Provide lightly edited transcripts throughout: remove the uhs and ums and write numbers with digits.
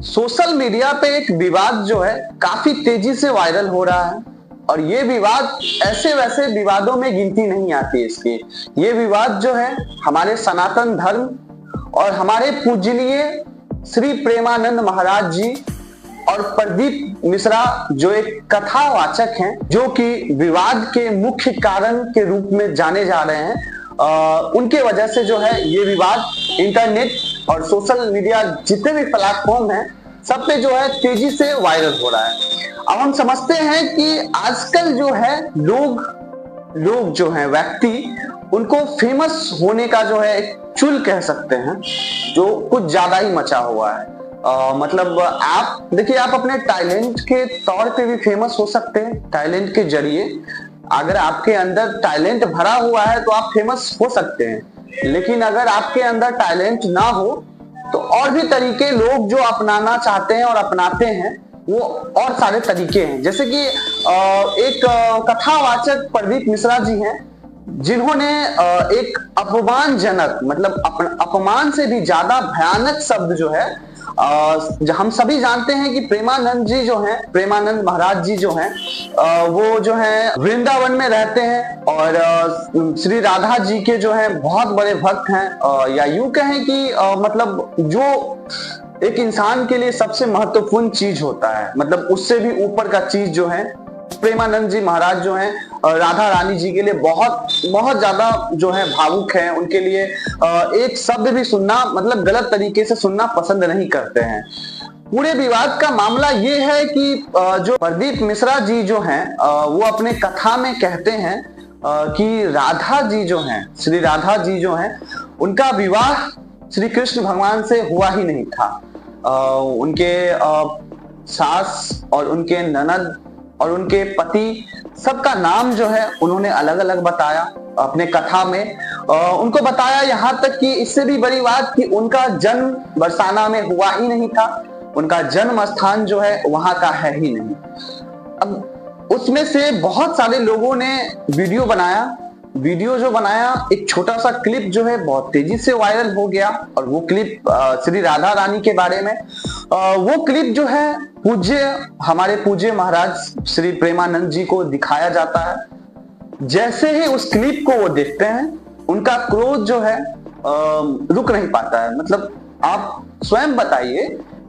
Social media पे एक विवाद जो है काफी तेजी से वायरल हो रहा है और ये विवाद ऐसे वैसे विवादों में गिनती नहीं आती है इसकी। ये विवाद जो है हमारे सनातन धर्म और हमारे पूजनीय श्री प्रेमानंद महाराज जी और प्रदीप मिश्रा जो एक कथावाचक हैं, जो कि विवाद के मुख्य कारण के रूप में जाने जा रहे हैं, उनके वजह से जो है ये विवाद इंटरनेट और सोशल मीडिया जितने भी प्लेटफॉर्म हैं सब पे जो है तेजी से वायरल हो रहा है। अब हम समझते हैं कि आजकल जो है लोग जो है व्यक्ति, उनको फेमस होने का जो है एक चुल कह सकते हैं, जो कुछ ज्यादा ही मचा हुआ है। मतलब आप देखिए, आप अपने टैलेंट के तौर पे भी फेमस हो सकते हैं। टैलेंट के जरिए अगर आपके अंदर टैलेंट भरा हुआ है तो आप फेमस हो सकते हैं, लेकिन अगर आपके अंदर टैलेंट ना हो तो और भी तरीके लोग जो अपनाना चाहते हैं और अपनाते हैं, वो और सारे तरीके हैं। जैसे कि एक कथावाचक प्रदीप मिश्रा जी हैं, जिन्होंने एक अपमानजनक, मतलब अपमान से भी ज्यादा भयानक शब्द जो है, हम सभी जानते हैं कि प्रेमानंद जी जो हैं, प्रेमानंद महाराज जी जो हैं, वो जो है वृंदावन में रहते हैं और श्री राधा जी के जो है बहुत बड़े भक्त हैं। या यूं कहें कि मतलब जो एक इंसान के लिए सबसे महत्वपूर्ण चीज होता है, मतलब उससे भी ऊपर का चीज जो है, प्रेमानंद जी महाराज जो हैं राधा रानी जी के लिए बहुत बहुत ज्यादा जो है भावुक हैं। उनके लिए एक शब्द भी सुनना, मतलब गलत तरीके से सुनना पसंद नहीं करते हैं। पूरे विवाद का मामला ये है कि जो प्रदीप मिश्रा जी जो हैं, वो अपने कथा में कहते हैं कि राधा जी जो हैं, श्री राधा जी जो हैं, उनका विवाह श्री कृष्ण भगवान से हुआ ही नहीं था। उनके सास और उनके ननद और उनके पति सबका नाम जो है उन्होंने अलग अलग बताया अपने कथा में। उनको बताया यहाँ तक कि इससे भी बड़ी बात कि उनका जन्म बरसाना में हुआ ही नहीं था, उनका जन्म स्थान जो है वहां का है ही नहीं। अब उसमें से बहुत सारे लोगों ने वीडियो जो बनाया, एक छोटा सा क्लिप जो है बहुत तेजी से वायरल हो गया और वो क्लिप श्री राधा रानी के बारे में। वो क्लिप जो है हमारे पूज्य महाराज श्री प्रेमानंद जी को दिखाया जाता है। जैसे ही उस क्लिप को वो देखते हैं, उनका क्रोध जो है रुक नहीं पाता है। मतलब आप स्वयं बताइए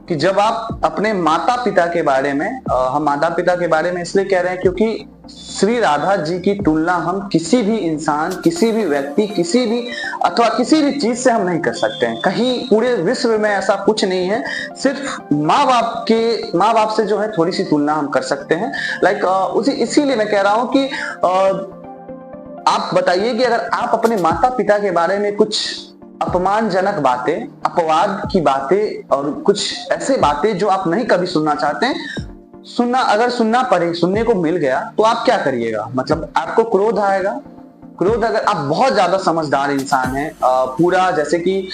कि जब आप अपने माता पिता के बारे में, हम माता पिता के बारे में इसलिए कह रहे हैं क्योंकि श्री राधा जी की तुलना हम किसी भी इंसान, किसी भी व्यक्ति, किसी भी चीज से हम नहीं कर सकते हैं। कहीं पूरे विश्व में ऐसा कुछ नहीं है, सिर्फ माँ बाप से जो है थोड़ी सी तुलना हम कर सकते हैं। इसीलिए मैं कह रहा हूं कि आप बताइए कि अगर आप अपने माता पिता के बारे में कुछ अपमानजनक बातें, अपवाद की बातें और कुछ ऐसे बातें जो आप नहीं कभी सुनना चाहते हैं, अगर सुनने को मिल गया तो आप क्या करिएगा? मतलब आपको क्रोध आएगा। क्रोध, अगर आप बहुत ज्यादा समझदार इंसान हैं, पूरा जैसे कि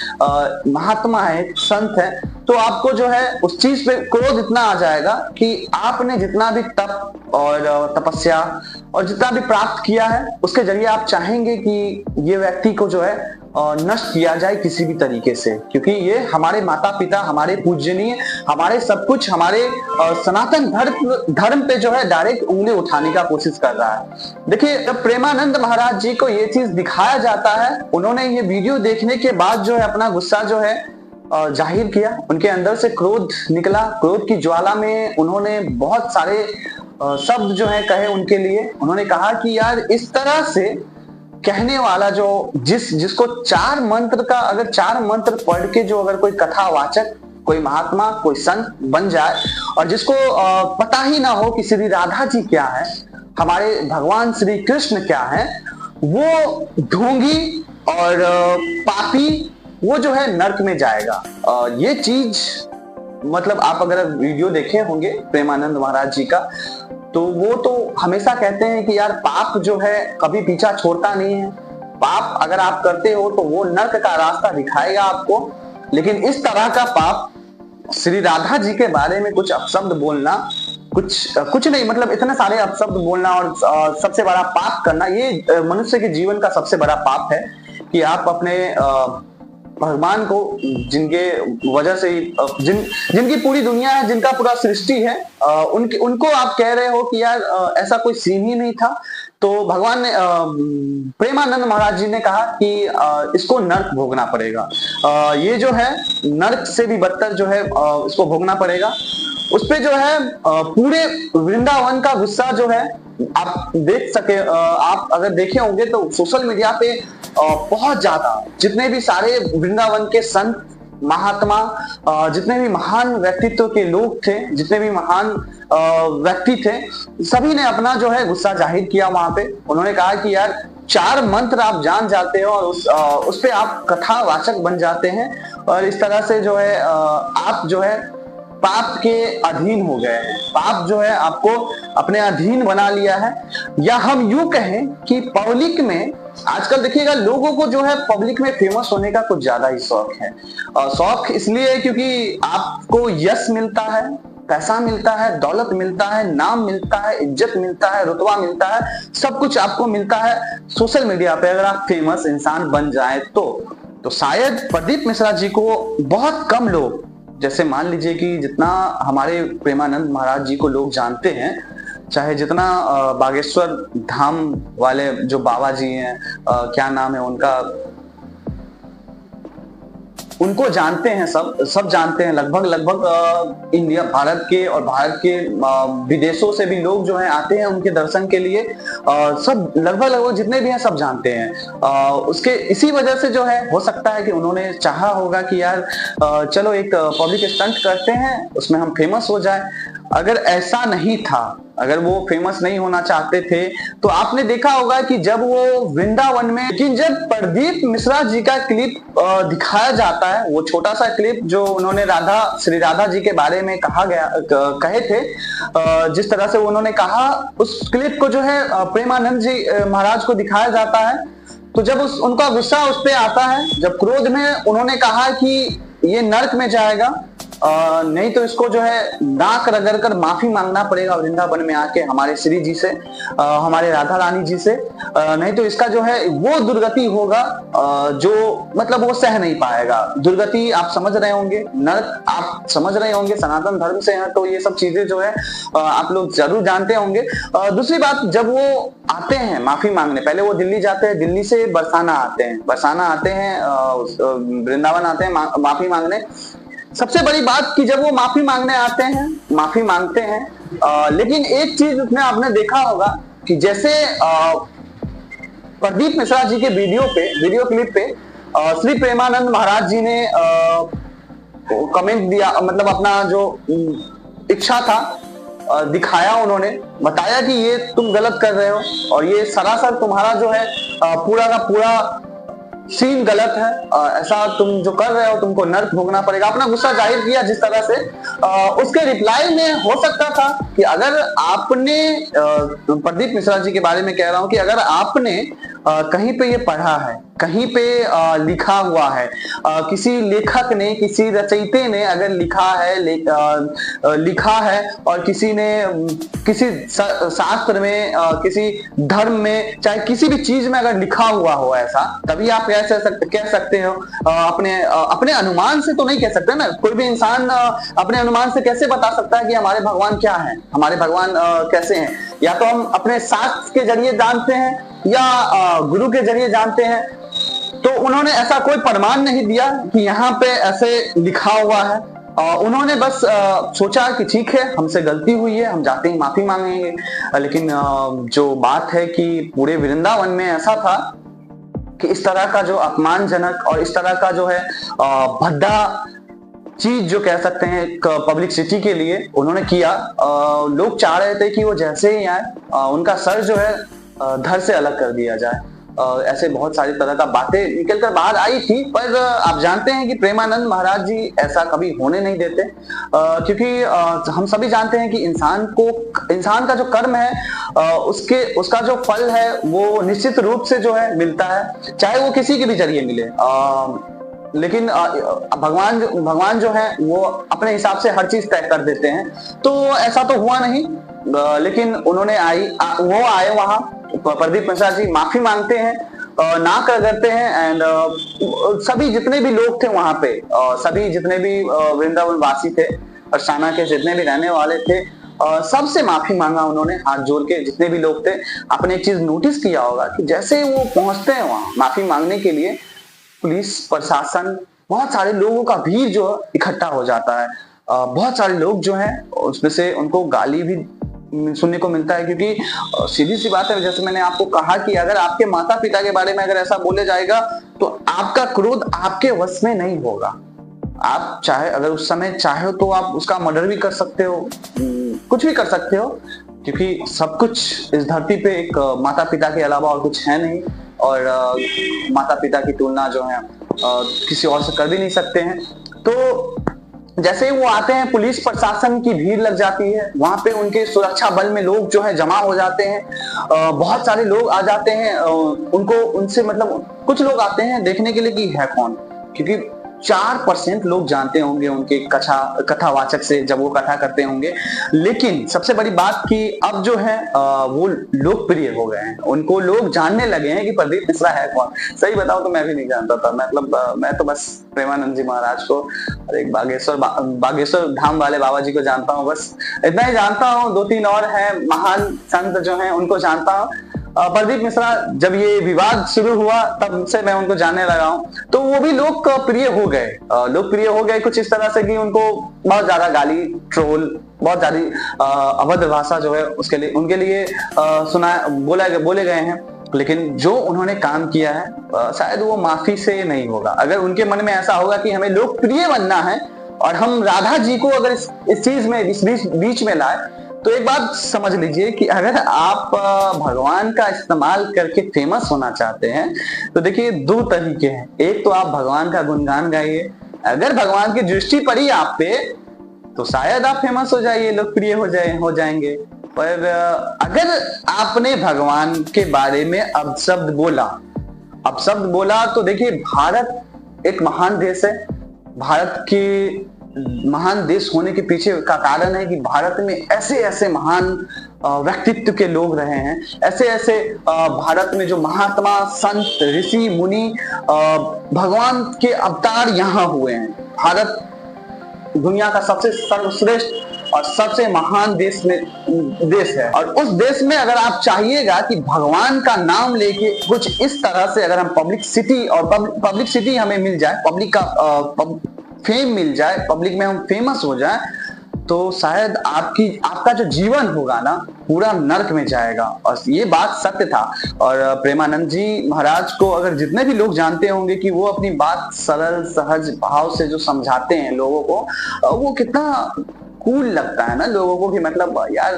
महात्मा है, संत है, तो आपको जो है उस चीज पे क्रोध इतना आ जाएगा कि आपने जितना भी तप और तपस्या और जितना भी प्राप्त किया है, उसके जरिए आप चाहेंगे कि ये व्यक्ति को जो है नष्ट किया जाए किसी भी तरीके से, क्योंकि ये हमारे माता पिता, हमारे पूजनीय, हमारे सब कुछ, हमारे सनातन धर्म पे जो है डायरेक्ट उंगली उठाने का कोशिश कर रहा है। देखिए, जब प्रेमानंद महाराज जी को ये चीज दिखाया जाता है, उन्होंने ये वीडियो देखने के बाद जो है अपना गुस्सा जो है जाहिर किया। उनके अंदर से क्रोध निकला। क्रोध की ज्वाला में उन्होंने बहुत सारे शब्द जो है कहे उनके लिए। उन्होंने कहा कि यार, इस तरह से कहने वाला जिसको चार मंत्र पढ़ के जो अगर कोई कथावाचक, कोई महात्मा, कोई संत बन जाए और जिसको पता ही ना हो कि श्री राधा जी क्या है, हमारे भगवान श्री कृष्ण क्या है, वो ढोंगी और पापी, वो जो है नर्क में जाएगा। ये चीज, मतलब आप अगर वीडियो देखे होंगे प्रेमानंद महाराज जी का, तो वो तो हमेशा कहते हैं कि यार, पाप जो है कभी पीछा छोड़ता नहीं है। पाप अगर आप करते हो तो वो नर्क का रास्ता दिखाएगा आपको। लेकिन इस तरह का पाप, श्री राधा जी के बारे में कुछ अपशब्द बोलना, कुछ नहीं, मतलब इतने सारे अपशब्द बोलना और सबसे बड़ा पाप करना, ये मनुष्य के जीवन का सबसे बड़ा पाप है कि आप अपने भगवान को, जिनके वजह से जिनकी पूरी दुनिया है, जिनका पूरा सृष्टि है, उनको आप कह रहे हो कि यार ऐसा कोई सीन ही नहीं था। तो भगवान ने प्रेमानंद महाराज जी ने कहा कि इसको नर्क भोगना पड़ेगा, ये जो है नर्क से भी बदतर जो है इसको भोगना पड़ेगा। उसपे जो है पूरे वृंदावन का गुस्सा जो है, आप देख सके, आप अगर देखे होंगे तो सोशल मीडिया पे बहुत ज्यादा जितने भी सारे वृंदावन के संत महात्मा, जितने भी महान व्यक्तित्व के लोग थे, जितने भी महान व्यक्ति थे, सभी ने अपना जो है गुस्सा जाहिर किया वहां पे। उन्होंने कहा कि यार 4 मंत्र आप जान जाते हो और उस पे आप कथावाचक बन जाते हैं, और इस तरह से जो है आप जो है पाप के अधीन हो गए हैं, पाप जो है आपको अपने अधीन बना लिया है। या हम यूं कहें कि पब्लिक में आजकल देखिएगा, लोगों को जो है पब्लिक में फेमस होने का कुछ ज्यादा ही शौक है। शौक इसलिए क्योंकि आपको यश मिलता है, पैसा मिलता है, दौलत मिलता है, नाम मिलता है, इज्जत मिलता है, रुतबा मिलता है, सब कुछ आपको मिलता है सोशल मीडिया पे। अगर आप फेमस इंसान बन जाए तो शायद प्रदीप मिश्रा जी को बहुत कम लोग, जैसे मान लीजिए कि जितना हमारे प्रेमानंद महाराज जी को लोग जानते हैं, चाहे जितना बागेश्वर धाम वाले जो बाबा जी हैं, क्या नाम है उनका, उनको जानते हैं, सब जानते हैं, लगभग इंडिया, भारत के और भारत के विदेशों से भी लोग जो हैं आते हैं उनके दर्शन के लिए, सब लगभग जितने भी हैं सब जानते हैं। उसके इसी वजह से जो है, हो सकता है कि उन्होंने चाहा होगा कि यार चलो एक पब्लिक स्टंट करते हैं, उसमें हम फेमस हो जाए। अगर ऐसा नहीं था, अगर वो फेमस नहीं होना चाहते थे, तो आपने देखा होगा कि जब वो वृंदावन में, लेकिन जब प्रदीप मिश्रा जी का क्लिप दिखाया जाता है, वो छोटा सा क्लिप जो उन्होंने श्री राधा जी के बारे में कहे थे, जिस तरह से उन्होंने कहा, उस क्लिप को जो है प्रेमानंद जी महाराज को दिखाया जाता है। तो जब उनका गुस्सा उस पर आता है, जब क्रोध में उन्होंने कहा कि ये नर्क में जाएगा, नहीं तो इसको जो है नाक रगड़ कर माफी मांगना पड़ेगा वृंदावन में आके हमारे श्री जी से, हमारे राधा रानी जी से, नहीं तो इसका जो है वो दुर्गति होगा जो मतलब वो सह नहीं पाएगा। दुर्गति आप समझ रहे होंगे, नर्क आप समझ रहे होंगे, सनातन धर्म से हैं तो ये सब चीजें जो है आप लोग जरूर जानते होंगे। दूसरी बात, जब वो आते हैं माफी मांगने, पहले वो दिल्ली जाते हैं, दिल्ली से बरसाना आते हैं, वृंदावन आते हैं माफी मांगने। सबसे बड़ी बात कि जब वो माफी मांगने आते हैं, माफी मांगते हैं, लेकिन एक चीज उसमें आपने देखा होगा कि जैसे प्रदीप मिश्रा जी के वीडियो क्लिप पे श्री प्रेमानंद महाराज जी ने कमेंट दिया, मतलब अपना जो इच्छा था दिखाया, उन्होंने बताया कि ये तुम गलत कर रहे हो और ये सरासर तुम्हारा जो है पूरा का पूरा सीन गलत है, ऐसा तुम जो कर रहे हो तुमको नर्क भोगना पड़ेगा। अपना गुस्सा जाहिर किया जिस तरह से, उसके रिप्लाई में हो सकता था कि अगर आपने, प्रदीप मिश्रा जी के बारे में कह रहा हूं, कि अगर आपने कहीं पे ये पढ़ा है, कहीं पे लिखा हुआ है, किसी लेखक ने, किसी रचयिता ने अगर लिखा है और किसी ने किसी शास्त्र में, किसी धर्म में, चाहे किसी भी चीज में अगर लिखा हुआ हो ऐसा, तभी आप कह सकते हो। अपने अनुमान से तो नहीं कह सकते ना, कोई भी इंसान अपने अनुमान से कैसे बता सकता है कि हमारे भगवान क्या है, हमारे भगवान कैसे हैं। या तो हम अपने शास्त्र के जरिए जानते हैं या गुरु के जरिए जानते हैं। तो उन्होंने ऐसा कोई प्रमाण नहीं दिया कि यहाँ पे ऐसे लिखा हुआ है, उन्होंने बस सोचा कि ठीक है हमसे गलती हुई है, हम जाते ही माफी मांगेंगे। लेकिन जो बात है कि पूरे वृंदावन में ऐसा था कि इस तरह का जो अपमानजनक और इस तरह का जो है भद्दा चीज जो कह सकते हैं पब्लिसिटी के लिए उन्होंने किया। लोग चाह रहे थे कि वो जैसे ही आए उनका सर जो है धड़ से अलग कर दिया जाए। ऐसे बहुत सारी तरह का बातें निकलकर बाहर आई थी, पर आप जानते हैं कि प्रेमानंद महाराज जी ऐसा कभी होने नहीं देते, क्योंकि हम सभी जानते हैं कि इंसान का जो कर्म है उसका जो फल है वो निश्चित रूप से जो है मिलता है, चाहे वो किसी के भी जरिए मिले। लेकिन भगवान जो है वो अपने हिसाब से हर चीज तय कर देते हैं। तो ऐसा तो हुआ नहीं, लेकिन उन्होंने वो आए वहां, प्रदीप मिश्रा जी माफी मांगते हैं नाक रगड़ते हैं। एंड सभी जितने भी लोग थे वहां पे, सभी जितने भी वृंदावन वासी थे और साना के जितने भी रहने वाले थे, सबसे माफी मांगा उन्होंने हाथ जोड़ के। जितने भी लोग थे, आपने एक चीज नोटिस किया होगा कि जैसे वो पहुंचते हैं वहां माफी मांगने के लिए, पुलिस प्रशासन, बहुत सारे लोगों का भीड़ जो इकट्ठा हो जाता है। बहुत सारे लोग जो हैं उसमें से उनको गाली भी सुनने को मिलता है, क्योंकि सीधी सी बात है, जैसे मैंने आपको कहा कि अगर आपके माता पिता के बारे में अगर ऐसा बोले जाएगा तो आपका क्रोध आपके वश में नहीं होगा। आप चाहे अगर उस समय चाहे तो आप उसका मर्डर भी कर सकते हो, कुछ भी कर सकते हो, क्योंकि सब कुछ इस धरती पे एक माता पिता के अलावा और कुछ है नहीं। और माता पिता की तुलना जो है किसी और से कर भी नहीं सकते हैं। तो जैसे ही वो आते हैं, पुलिस प्रशासन की भीड़ लग जाती है वहां पे, उनके सुरक्षा बल में लोग जो है जमा हो जाते हैं। बहुत सारे लोग आ जाते हैं, उनको उनसे मतलब कुछ लोग आते हैं देखने के लिए कि है कौन, क्योंकि 4% लोग जानते होंगे उनके कथावाचक से जब वो कथा करते होंगे। लेकिन सबसे बड़ी बात कि अब जो है वो लोकप्रिय हो गए हैं, उनको लोग जानने लगे हैं कि प्रदीप मिश्रा है कौन। सही बताऊं तो मैं भी नहीं जानता था, मतलब मैं तो बस प्रेमानंद जी महाराज को और एक बागेश्वर धाम वाले बाबा जी को जानता हूँ, बस इतना ही जानता हूँ। 2-3 और है महान संत जो है उनको जानता हूँ। प्रदीप मिश्रा, जब ये विवाद शुरू हुआ तब से मैं उनको जानने लगा हूँ, तो वो भी लोकप्रिय हो गए कुछ इस तरह से कि उनको बहुत ज्यादा गाली, ट्रोल, बहुत ज्यादा अभद्र भाषा जो है उसके लिए उनके लिए बोले गए हैं। लेकिन जो उन्होंने काम किया है शायद वो माफी से नहीं होगा। अगर उनके मन में ऐसा होगा कि हमें लोकप्रिय बनना है और हम राधा जी को अगर इस चीज में इस बीच में लाए, तो एक बात समझ लीजिए कि अगर आप भगवान का इस्तेमाल करके फेमस होना चाहते हैं तो देखिए 2 तरीके हैं। एक तो आप भगवान का गुणगान गाइए, अगर भगवान की दृष्टि पड़ी आप पे तो शायद आप फेमस हो जाइए, लोकप्रिय हो जाएंगे। पर अगर आपने भगवान के बारे में अपशब्द बोला तो देखिए भारत एक महान देश है। भारत की महान देश होने के पीछे का कारण है कि भारत में ऐसे महान व्यक्तित्व के लोग रहे हैं, ऐसे भारत में जो महात्मा, संत, ऋषि, मुनि, भगवान के अवतार यहाँ हुए हैं। भारत दुनिया का सबसे सर्वश्रेष्ठ और सबसे महान देश है। और उस देश में अगर आप चाहिएगा कि भगवान का नाम लेके कुछ इस तरह से अगर हम पब्लिसिटी हमें मिल जाए, पब्लिक का फेम मिल जाए, पब्लिक में हम फेमस हो जाए, तो शायद आपका जो जीवन होगा ना पूरा नर्क में जाएगा। और ये बात सत्य था। और प्रेमानंद जी महाराज को अगर जितने भी लोग जानते होंगे कि वो अपनी बात सरल सहज भाव से जो समझाते हैं लोगों को, वो कितना कूल लगता है ना लोगों को, कि मतलब यार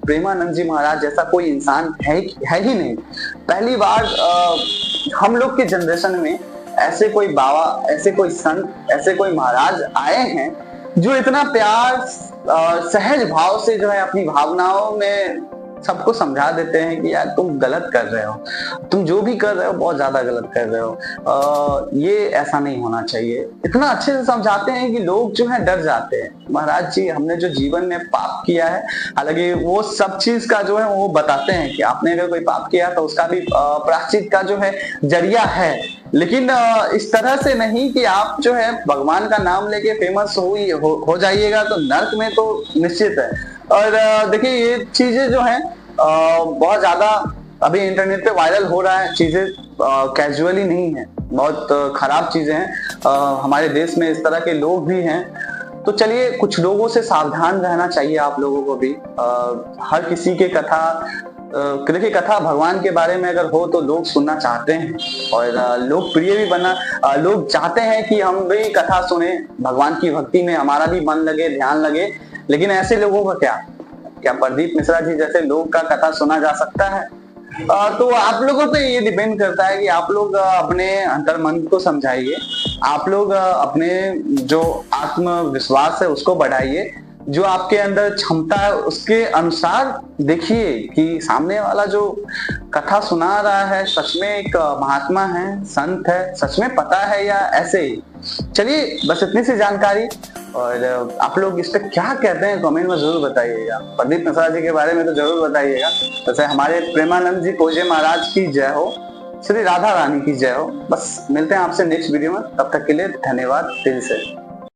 प्रेमानंद जी महाराज जैसा कोई इंसान है ही नहीं। पहली बार हम लोग के जनरेशन में ऐसे कोई बाबा, ऐसे कोई संत, ऐसे कोई महाराज आए हैं जो इतना प्यार सहज भाव से जो है अपनी भावनाओं में सबको समझा देते हैं कि यार तुम गलत कर रहे हो, तुम जो भी कर रहे हो बहुत ज्यादा गलत कर रहे हो, ये ऐसा नहीं होना चाहिए। इतना अच्छे से समझाते हैं कि लोग जो है डर जाते हैं। महाराज जी हमने जो जीवन में पाप किया है, हालांकि वो सब चीज का जो है वो बताते हैं कि आपने अगर कोई पाप किया तो उसका भी प्रायश्चित का जो है जरिया है, लेकिन इस तरह से नहीं कि आप जो है भगवान का नाम लेके फेमस हो जाइएगा तो नर्क में तो निश्चित है। और देखिए ये चीजें जो हैं बहुत ज्यादा अभी इंटरनेट पे वायरल हो रहा है, चीजें कैजुअली नहीं है, बहुत खराब चीजें हैं। हमारे देश में इस तरह के लोग भी हैं, तो चलिए कुछ लोगों से सावधान रहना चाहिए आप लोगों को भी। हर किसी के देखिए कथा भगवान के बारे में अगर हो तो लोग सुनना चाहते हैं और लोकप्रिय भी बनना लोग चाहते हैं कि हम भी कथा सुने, भगवान की भक्ति में हमारा भी मन लगे, ध्यान लगे। लेकिन ऐसे लोगों का क्या प्रदीप मिश्रा जी जैसे लोग का कथा सुना जा सकता है? तो आप लोगों पे ये डिपेंड करता है कि आप लोग अपने अंतर्मन को समझाइए, आप लोग अपने जो आत्मविश्वास है उसको बढ़ाइए, जो आपके अंदर क्षमता है उसके अनुसार देखिए कि सामने वाला जो कथा सुना रहा है सच में एक महात्मा है, संत है, सच में पता है या ऐसे ही। चलिए बस इतनी सी जानकारी, और आप लोग इस पे क्या कहते हैं कमेंट में जरूर बताइएगा। प्रदीप मिश्रा जी के बारे में तो जरूर बताइएगा। जैसे हमारे प्रेमानंद जी कोजे महाराज की जय हो। श्री राधा रानी की जय हो। बस मिलते हैं आपसे नेक्स्ट वीडियो में, तब तक के लिए धन्यवाद दिल से।